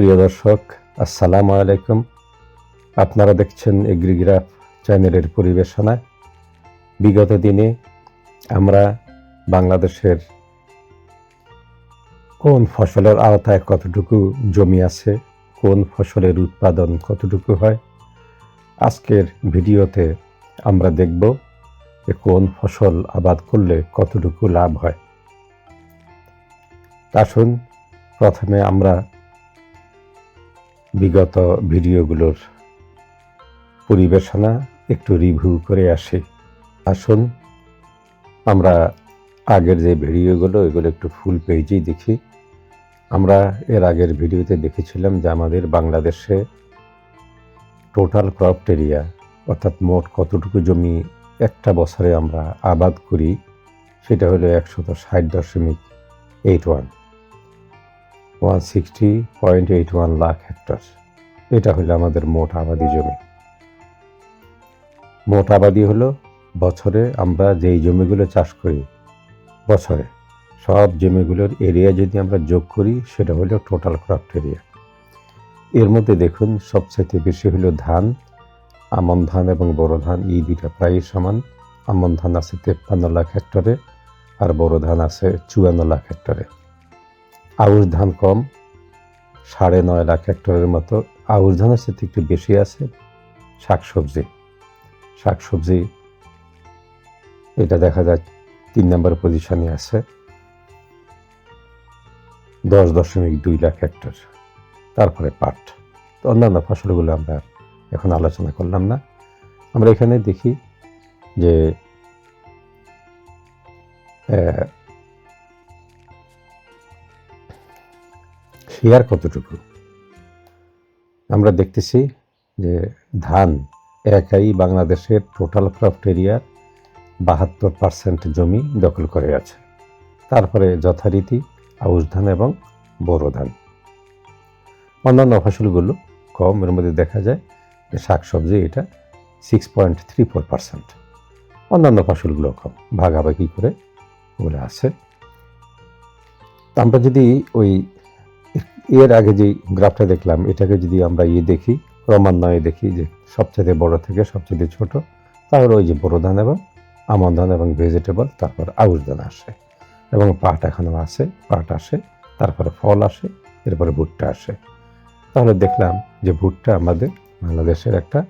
প্রিয় দর্শক, আসসালামু আলাইকুম। আপনারা দেখছেন এগ্রিগ্রাফ চ্যানেলের পরিবেশনায়। বিগত দিনে আমরা বাংলাদেশের কোন ফসলের আওতায় কতটুকু জমি আছে, কোন ফসলের উৎপাদন কতটুকু হয়, আজকের ভিডিওতে আমরা দেখব যে কোন ফসল আবাদ করলে কতটুকু লাভ হয়। আসুন প্রথমে আমরা বিগত ভিডিওগুলোর পরিবেশনা একটু রিভিউ করে আসি। আসুন আমরা আগের যে ভিডিওগুলো এগুলো একটু ফুল পেজেই দেখি। আমরা এর আগের ভিডিওতে দেখেছিলাম যে আমাদের বাংলাদেশে টোটাল ক্রপ এরিয়া অর্থাৎ মোট কতটুকু জমি একটা বছরে আমরা আবাদ করি সেটা হলো 160.81 লাখ হেক্টর। এটা হলো আমাদের মোট আবাদি জমি। মোট আবাদি হলো বছরে আমরা যেই জমিগুলো চাষ করি, বছরে সব জমিগুলোর এরিয়া যদি আমরা যোগ করি সেটা হলো টোটাল ক্রপ এরিয়া। এর মধ্যে দেখুন সবচেয়ে বেশি হলো ধান, আমন ধান এবং বোরো ধান, এই দুইটা প্রায় সমান। আমন ধান আছে 53 লাখ হেক্টরে আর বোরো ধান আছে 54 লাখ হেক্টরে। আউশ ধান কম, 9.5 লাখ হেক্টরের মতো। আউশ ধানের সাথে একটু বেশি আছে শাকসবজি, এটা দেখা যায় 3 নম্বর পজিশনে আছে 10.2 লাখ হেক্টর। তারপরে পাট। তো অন্যান্য ফসলগুলো আমরা এখন আলোচনা করলাম না। আমরা এখানে দেখি যে শেয়ার কতটুকু। আমরা দেখতেছি যে ধান একাই বাংলাদেশের টোটাল ক্রপ এরিয়ার 72% জমি দখল করে আছে। তারপরে যথারীতি আউশ ধান এবং বোরো ধান। অন্যান্য ফসলগুলো কম। এর মধ্যে দেখা যায় যে শাকসবজি এটা 6.34%। অন্যান্য ফসলগুলো কম, ভাগাভাগি করে ওগুলো আছে। আমরা যদি ওই এর আগে যে গ্রাফটা দেখলাম এটাকে যদি আমরা দেখি, ক্রমান্বয়ে দেখি যে সবচেয়ে বড় থেকে সবচেয়ে ছোট, তাহলে ওই যে বোরো ধান এবং আমন ধান এবং ভেজিটেবল, তারপর আউশ ধান আসে এবং পাট এখনও আছে, পাট আসে, তারপরে ফল আসে, এরপরে ভুট্টা আসে। তাহলে দেখলাম যে ভুট্টা আমাদের বাংলাদেশের একটা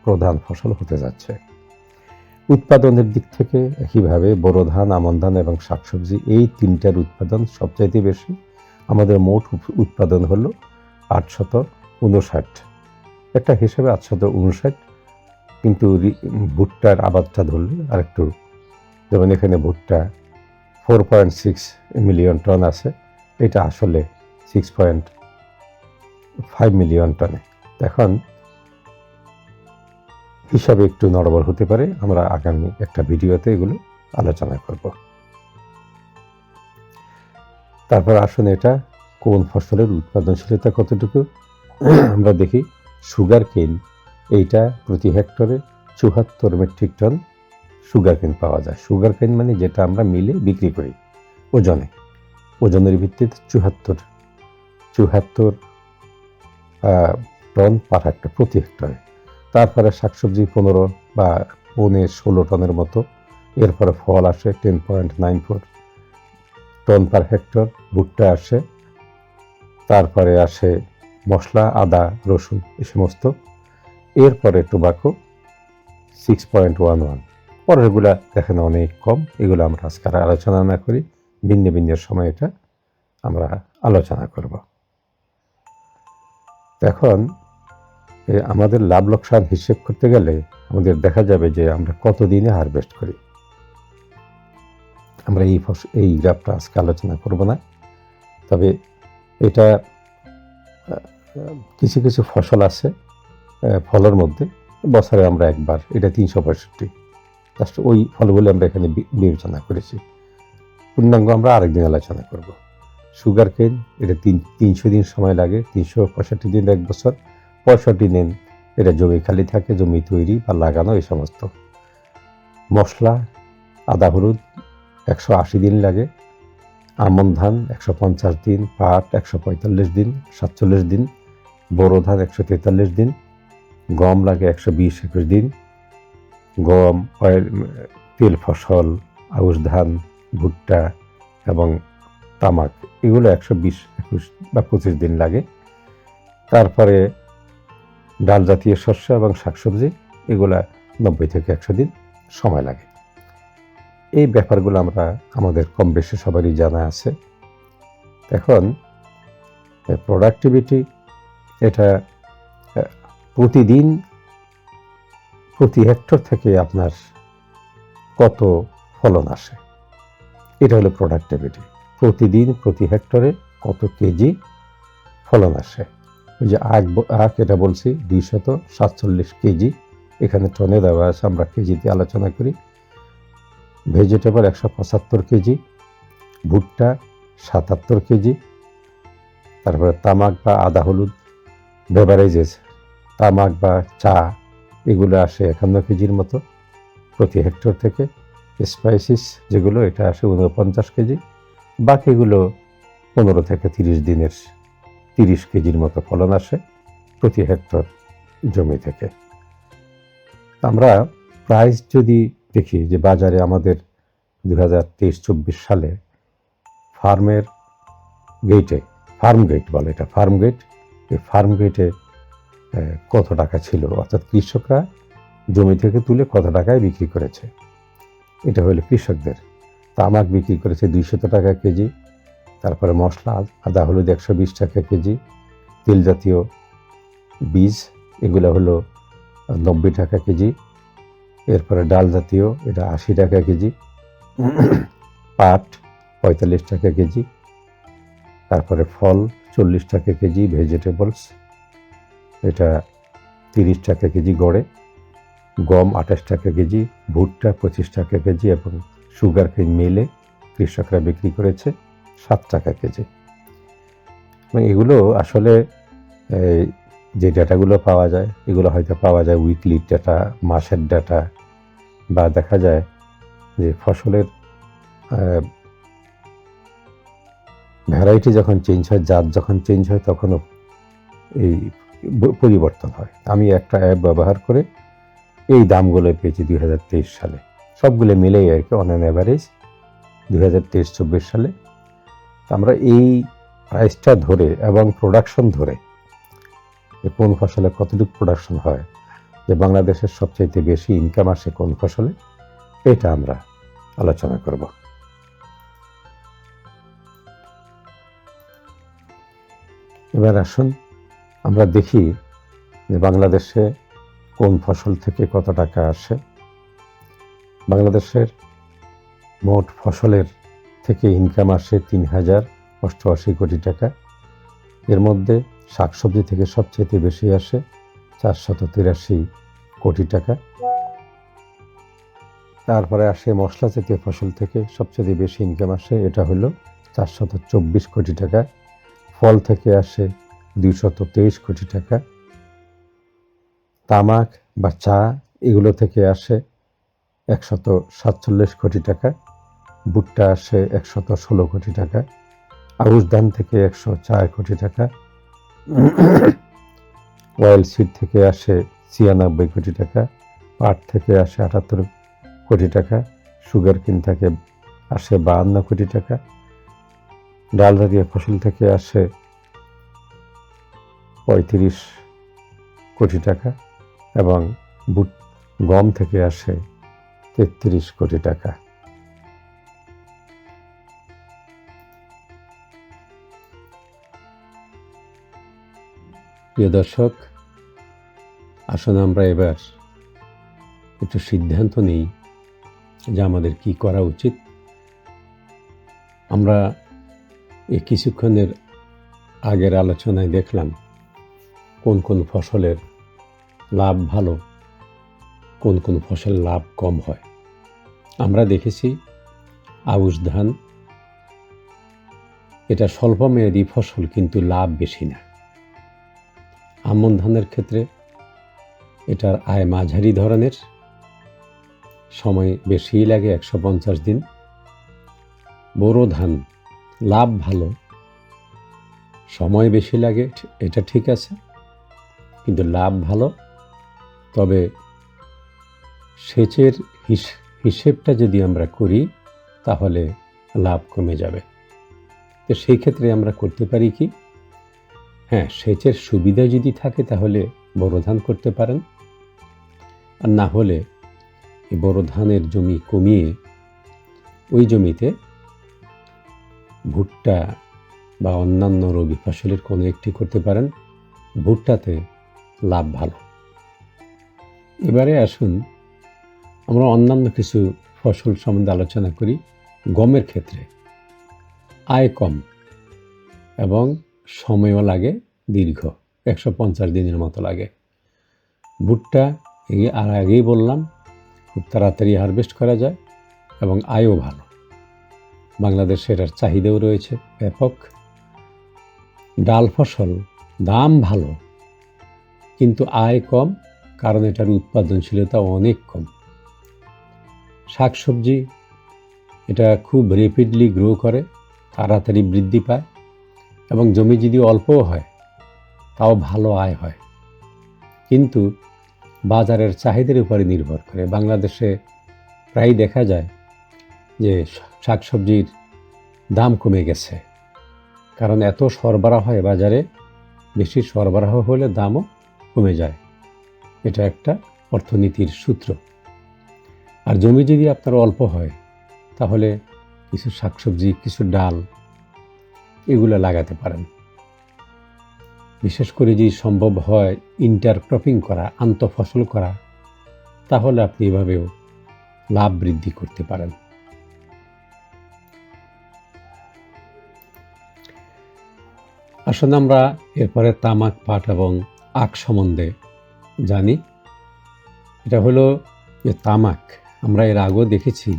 প্রধান ফসল হতে যাচ্ছে। উৎপাদনের দিক থেকে একইভাবে বোরো ধান, আমন ধান এবং শাকসবজি, এই তিনটার উৎপাদন সবচাইতে বেশি। আমাদের মোট উৎপাদন হলো 859, একটা হিসেবে 859, কিন্তু ভুট্টার আবাদটা ধরলে আর একটু, যেমন এখানে ভুট্টা 4.6 মিলিয়ন টন আছে, এটা আসলে 6.5 মিলিয়ন টনে। এখন হিসাবে একটু নড়বড় হতে পারে, আমরা আগামী একটা ভিডিওতে এগুলো আলোচনা করব। তারপর আসুন এটা কোন ফসলের উৎপাদনশীলতা কতটুকু আমরা দেখি। সুগার কেন, এইটা প্রতি হেক্টরে 74 মেট্রিক টন সুগার কেন পাওয়া যায়। সুগার কেন মানে যেটা আমরা মিলে বিক্রি করি ওজনের ভিত্তিতে 74 টন পার হেক্টর প্রতি হেক্টরে। তারপরে শাকসবজি 15 বা 16 টনের মতো। এরপরে ফল আসে 10.94 টন পার হেক্টর। ভুট্টা আসে, তারপরে আসে মশলা, আদা, রসুন, এই সমস্ত। এরপরে টোবাকো 6.11। পরেরগুলা দেখেন অনেক কম, এগুলো আমরা আজকে আলোচনা না করি, ভিন্ন ভিন্ন সময় এটা আমরা আলোচনা করব। এখন আমাদের লাভ লোকসান হিসেব করতে গেলে আমাদের দেখা যাবে যে আমরা কতদিনে হারভেস্ট করি। আমরা এই গ্রাফটা আজকে আলোচনা করব না, তবে এটা কিছু কিছু ফসল আছে ফলের মধ্যে বছরে আমরা একবার, এটা 365, জাস্ট ওই ফলগুলো আমরা এখানে বিবেচনা করেছি। পূর্ণাঙ্গ আমরা আরেকদিন আলোচনা করব। সুগার কেন, এটা 300 দিন সময় লাগে, 365 দিন এক বছর, 65 দিন এটা জমি খালি থাকে, জমি তৈরি বা লাগানো এই সমস্ত। মশলা, আদা, হলুদ 180 দিন লাগে। আমন ধান 150 দিন, পাট 145 দিন, 47 দিন, বোরো ধান 143 দিন, গম লাগে 120-21 দিন, গম, অয়েল, তেল ফসল, আউশ ধান, ভুট্টা এবং তামাক এগুলো 120-21 বা 25 দিন লাগে। তারপরে ডাল জাতীয় শস্য এবং শাকসবজি এগুলা 90 থেকে 100 দিন সময় লাগে। এই ব্যাপারগুলো আমরা আমাদের কম বেশি সবারই জানা আছে। এখন প্রোডাক্টিভিটি এটা প্রতিদিন প্রতি হেক্টর থেকে আপনার কত ফলন আসে, এটা হলো প্রোডাক্টিভিটি। প্রতিদিন প্রতি হেক্টরে কত কেজি ফলন আসে। ওই যে আখ এটা বলছি 247 কেজি, এখানে টনে দেওয়া আছে, আমরা কেজিতে আলোচনা করি। ভেজিটেবল 175 কেজি, ভুট্টা 77 কেজি, তারপরে তামাক বা আদা হলুদ বেভারেজেস, তামাক বা চা এগুলো আসে 51 কেজির মতো প্রতি হেক্টর থেকে। স্পাইসিস যেগুলো এটা আসে 49 কেজি, বাকিগুলো 15 থেকে 30 দিনের 30 কেজির মতো ফলন আসে প্রতি হেক্টর জমি থেকে। আমরা প্রাইস যদি দেখি যে বাজারে আমাদের 2023-24 সালে ফার্মের গেটে, ফার্ম গেট বলে এটা, ফার্ম গেট, এই ফার্ম গেটে কত টাকা ছিল, অর্থাৎ কৃষকরা জমি থেকে তুলে কত টাকায় বিক্রি করেছে, এটা হলো কৃষকদের। তামাক বিক্রি করেছে 200 টাকা কেজি, তারপরে মশলা আদা হলুদ 120 টাকা কেজি, তেল জাতীয় বীজ এগুলো হলো 90 টাকা কেজি, এরপরে ডাল জাতীয় এটা 80 টাকা কেজি, পাট 45 টাকা কেজি, তারপরে ফল 40 টাকা কেজি, ভেজিটেবলস এটা 30 টাকা কেজি গড়ে, গম 28 টাকা কেজি, ভুট্টা 25 টাকা কেজি এবং সুগার কেন মিলে কৃষকরা বিক্রি করেছে 7 টাকা কেজি। এগুলো আসলে যে ডাটাগুলো পাওয়া যায় এগুলো হয়তো পাওয়া যায় উইকলি ডাটা, মাসের ডাটা, বা দেখা যায় যে ফসলের ভ্যারাইটি যখন চেঞ্জ হয়, জাত যখন চেঞ্জ হয় তখনও এই পরিবর্তন হয়। আমি একটা অ্যাপ ব্যবহার করে এই দামগুলো পেয়েছি 2023 সালে, সবগুলো মিলেই আর কি, অন অ্যান অ্যাভারেজ 2023-24 সালে। আমরা এই প্রাইসটা ধরে এবং প্রোডাকশন ধরে যে কোন ফসলে কতটুকু প্রোডাকশন হয়, যে বাংলাদেশের সবচাইতে বেশি ইনকাম আসে কোন ফসলে, এটা আমরা আলোচনা করব। এবার আসুন আমরা দেখি যে বাংলাদেশে কোন ফসল থেকে কত টাকা আসে। বাংলাদেশের মোট ফসলের থেকে ইনকাম আসে 3088 কোটি টাকা। এর মধ্যে শাকসবজি থেকে সবচেয়ে বেশি আসে 483 কোটি টাকা। তারপরে আসে মশলা জাতীয় ফসল থেকে সবচেয়ে বেশি ইনকাম আসে, এটা হলো 424 কোটি টাকা। ফল থেকে আসে 223 কোটি টাকা। তামাক বা চা এগুলো থেকে আসে 147 কোটি টাকা। ভুট্টা আসে 116 কোটি টাকা। আউশ ধান থেকে 104 কোটি টাকা। অয়েল সিড থেকে আসে 96 কোটি টাকা। পাট থেকে আসে 78 কোটি টাকা। সুগার কেন থেকে আসে 52 কোটি টাকা। ডাল জাতীয় ফসল থেকে আসে 35 কোটি টাকা এবং গম থেকে আসে 33 কোটি টাকা। প্রিয় দর্শক, আসুন আমরা এবার একটু সিদ্ধান্ত নিই যে আমাদের কি করা উচিত। আমরা এই কিছুক্ষণের আগের আলোচনায় দেখলাম কোন কোন ফসলের লাভ ভালো, কোন কোন ফসলের লাভ কম হয়। আমরা দেখেছি আউশ ধান এটা স্বল্পমেয়াদী ফসল, কিন্তু লাভ বেশি না। আমন ধানের ক্ষেত্রে এটার আয় মাঝারি ধরনের, সময় বেশিই লাগে 150 দিন। বোরো ধান লাভ ভালো, সময় বেশি লাগে, এটা ঠিক আছে, কিন্তু লাভ ভালো। তবে সেচের হিসেবটা যদি আমরা করি তাহলে লাভ কমে যাবে। তো সেই ক্ষেত্রে আমরা করতে পারি কি, হ্যাঁ, সেচের সুবিধা যদি থাকে তাহলে বোরো ধান করতে পারেন, আর না হলে এই বোরো ধানের জমি কমিয়ে ওই জমিতে ভুট্টা বা অন্যান্য রবি ফসলের কোনো একটি করতে পারেন। ভুট্টাতে লাভ ভালো। এবারে আসুন আমরা অন্যান্য কিছু ফসল সম্বন্ধে আলোচনা করি। গমের ক্ষেত্রে আয় কম এবং সময়ও লাগে দীর্ঘ, 150 দিনের মতো লাগে। ভুট্টা আর আগেই বললাম খুব তাড়াতাড়ি হারভেস্ট করা যায় এবং আয়ও ভালো। বাংলাদেশে এটার চাহিদাও রয়েছে ব্যাপক। ডাল ফসল দাম ভালো কিন্তু আয় কম, কারণ এটার উৎপাদনশীলতা অনেক কম। শাকসবজি এটা খুব র্যাপিডলি গ্রো করে, তাড়াতাড়ি বৃদ্ধি পায় এবং জমি যদি অল্পও হয় তাও ভালো আয় হয়, কিন্তু বাজারের চাহিদার উপরে নির্ভর করে। বাংলাদেশে প্রায় দেখা যায় যে শাকসবজির দাম কমে গেছে, কারণ এত সরবরাহ হয় বাজারে, বেশি সরবরাহ হলে দামও কমে যায়। এটা একটা অর্থনীতির সূত্র। আর জমি যদি আপনার অল্প হয় তাহলে কিছু শাকসবজি, কিছু ডাল এগুলো লাগাতে পারেন। বিশেষ করে যদি সম্ভব হয় ইন্টারক্রপিং করা, আন্তঃফসল করা, তাহলে আপনি এভাবেও লাভ বৃদ্ধি করতে পারেন। আসলে আমরা এরপরে তামাক, পাট এবং আখ সম্বন্ধে জানি। এটা হলো যে তামাক, আমরা এর আগেও দেখেছি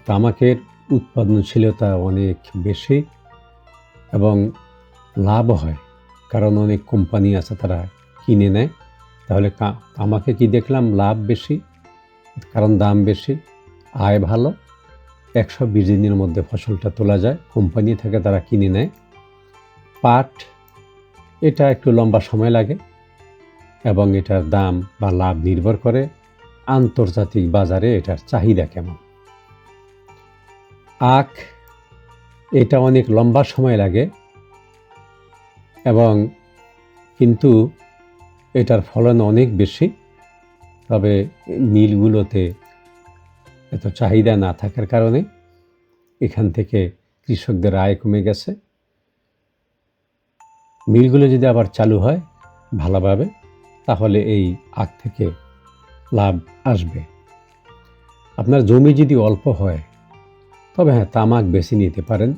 তামাকের উৎপাদনশীলতা অনেক বেশি এবং লাভ হয়, কারণ অনেক কোম্পানি আছে তারা কিনে নেয়। তাহলে তামাকে কি দেখলাম, লাভ বেশি কারণ দাম বেশি, আয় ভালো, 120 দিনের মধ্যে ফসলটা তোলা যায়, কোম্পানি থেকে তারা কিনে নেয়। পাট এটা একটু লম্বা সময় লাগে এবং এটার দাম বা লাভ নির্ভর করে আন্তর্জাতিক বাজারে এটার চাহিদা কেমন। আখ এটা অনেক লম্বা সময় লাগে এবং কিন্তু এটার ফলন অনেক বেশি, তবে মিলগুলোতে এত চাহিদা না থাকার কারণে এখান থেকে কৃষকদের আয় কমে গেছে। মিলগুলো যদি আবার চালু হয় ভালোভাবে তাহলে এই আখ থেকে লাভ আসবে। আপনার জমি যদি অল্প হয় তবে হ্যাঁ, তামাক বেছে নিতে পারেন,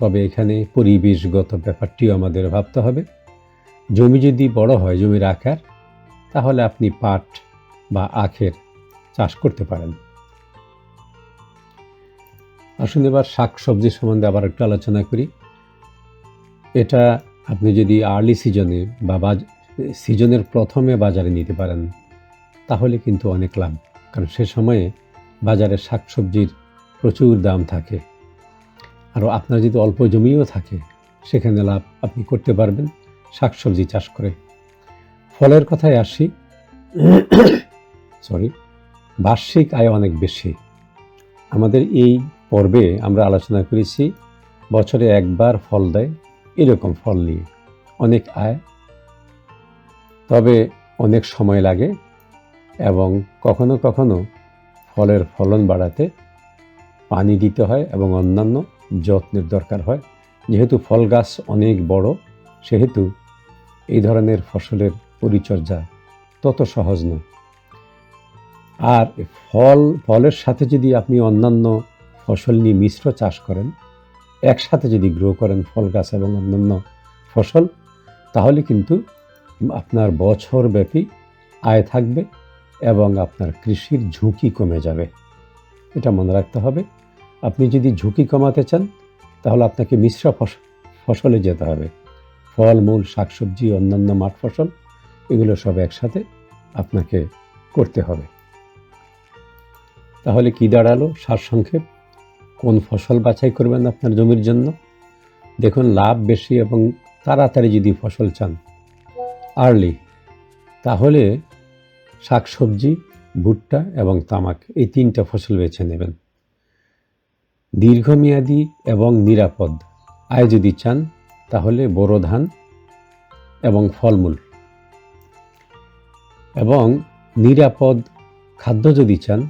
তবে এখানে পরিবেশগত ব্যাপারটিও আমাদের ভাবতে হবে। জমি যদি বড় হয়, জমির আকার, তাহলে আপনি পাট বা আখের চাষ করতে পারেন। আসুন এবার শাক সবজি সম্বন্ধে আবার একটু আলোচনা করি। এটা আপনি যদি আর্লি সিজনে বা সিজনের প্রথমে বাজারে নিতে পারেন তাহলে কিন্তু অনেক লাভ, কারণ সে সময়ে বাজারে শাকসবজির প্রচুর দাম থাকে। আর আপনার যদি অল্প জমিও থাকে সেখানে লাভ আপনি করতে পারবেন শাকসবজি চাষ করে। ফলের কথায় আসি, বার্ষিক আয় অনেক বেশি। আমাদের এই পর্বে আমরা আলোচনা করেছি বছরে একবার ফল দেয় এরকম ফল নিয়ে, অনেক আয়, তবে অনেক সময় লাগে এবং কখনো কখনো ফলের ফলন বাড়াতে পানি দিতে হয় এবং অন্যান্য যত্নের দরকার হয়। যেহেতু ফল গাছ অনেক বড়, সেহেতু এই ধরনের ফসলের পরিচর্যা তত সহজ নয়। আর ফলের সাথে যদি আপনি অন্যান্য ফসল নিয়ে মিশ্র চাষ করেন, একসাথে যদি গ্রো করেন ফল গাছ এবং অন্যান্য ফসল, তাহলে কিন্তু আপনার বছরব্যাপী আয় থাকবে এবং আপনার কৃষির ঝুঁকি কমে যাবে। এটা মনে রাখতে হবে। আপনি যদি ঝুঁকি কমাতে চান তাহলে আপনাকে মিশ্র ফসলে যেতে হবে। ফল, মূল, শাকসবজি, অন্যান্য মাঠ ফসল এগুলো সব একসাথে আপনাকে করতে হবে। তাহলে কি দাঁড়ালো সারসংক্ষেপ? কোন ফসল বাছাই করবেন আপনার জমির জন্য? দেখুন, লাভ বেশি এবং তাড়াতাড়ি যদি ফসল চান, আর্লি তাহলে শাকসবজি, ভুট্টা এবং তামাক এই 3টা ফসল বেছে নেবেন। দীর্ঘমেয়াদী এবং নিরাপদ আয় যদি চান তাহলে বোরো ধান এবং ফলমূল, এবং নিরাপদ খাদ্য যদি চান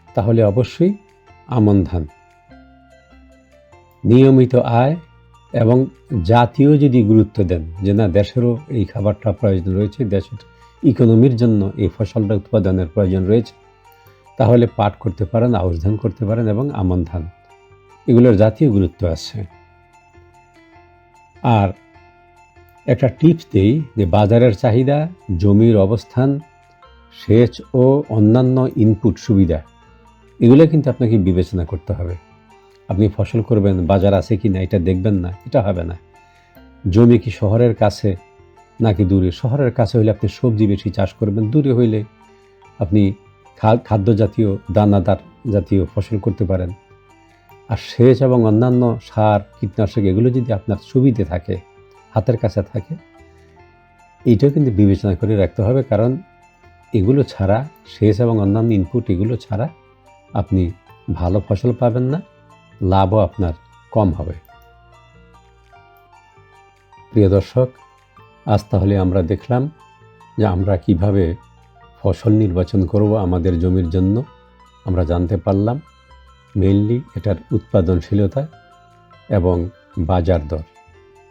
তাহলে অবশ্যই আমন ধান। নিয়মিত আয় এবং জাতীয় যদি গুরুত্ব দেন যে না দেশেরও এই খাবারটা প্রয়োজন রয়েছে, দেশের ইকোনমির জন্য এই ফসলটা উৎপাদনের প্রয়োজন রয়েছে, তাহলে পাট করতে পারেন, আউশ ধান করতে পারেন এবং আমন ধান, এগুলোর জাতীয় গুরুত্ব আছে। আর একটা টিপস দেই যে বাজারের চাহিদা, জমির অবস্থান, সেচ ও অন্যান্য ইনপুট সুবিধা এগুলো কিন্তু আপনাকে বিবেচনা করতে হবে। আপনি ফসল করবেন, বাজার আছে কি না এটা দেখবেন না, এটা হবে না। জমি কি শহরের কাছে নাকি দূরে? শহরের কাছে হইলে আপনি সবজি বেশি চাষ করবেন, দূরে হইলে আপনি খাদ্য জাতীয়, দানাদার জাতীয় ফসল করতে পারেন। আর সেচ এবং অন্যান্য সার, কীটনাশক এগুলো যদি আপনার সুবিধে থাকে, হাতের কাছে থাকে, এইটাও কিন্তু বিবেচনা করে রাখতে হবে। কারণ এগুলো ছাড়া, সেচ এবং অন্যান্য ইনপুট এগুলো ছাড়া আপনি ভালো ফসল পাবেন না, লাভও আপনার কম হবে। প্রিয় দর্শক, আজ তাহলে আমরা দেখলাম যে আমরা কিভাবে ফসল নির্বাচন করব আমাদের জমির জন্য। আমরা জানতে পারলাম মেইনলি এটার উৎপাদনশীলতা এবং বাজার দর,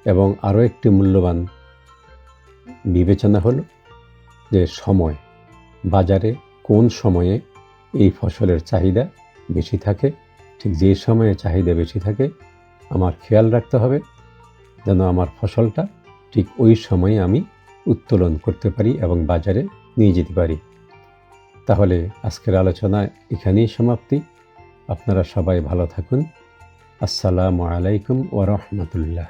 এবং আরও একটি মূল্যবান বিবেচনা হলো যে সময়, বাজারে কোন সময়ে এই ফসলের চাহিদা বেশি থাকে। ঠিক যে সময়ে চাহিদা বেশি থাকে আমার খেয়াল রাখতে হবে যেন আমার ফসলটা ঠিক ওই সময়ে আমি উত্তোলন করতে পারি এবং বাজারে নিয়ে যেতে পারি। তাহলে আজকের আলোচনা এখানেই সমাপ্তি। আপনারা সবাই ভালো থাকুন। আসসালামু আলাইকুম ওয়া রাহমাতুল্লাহ।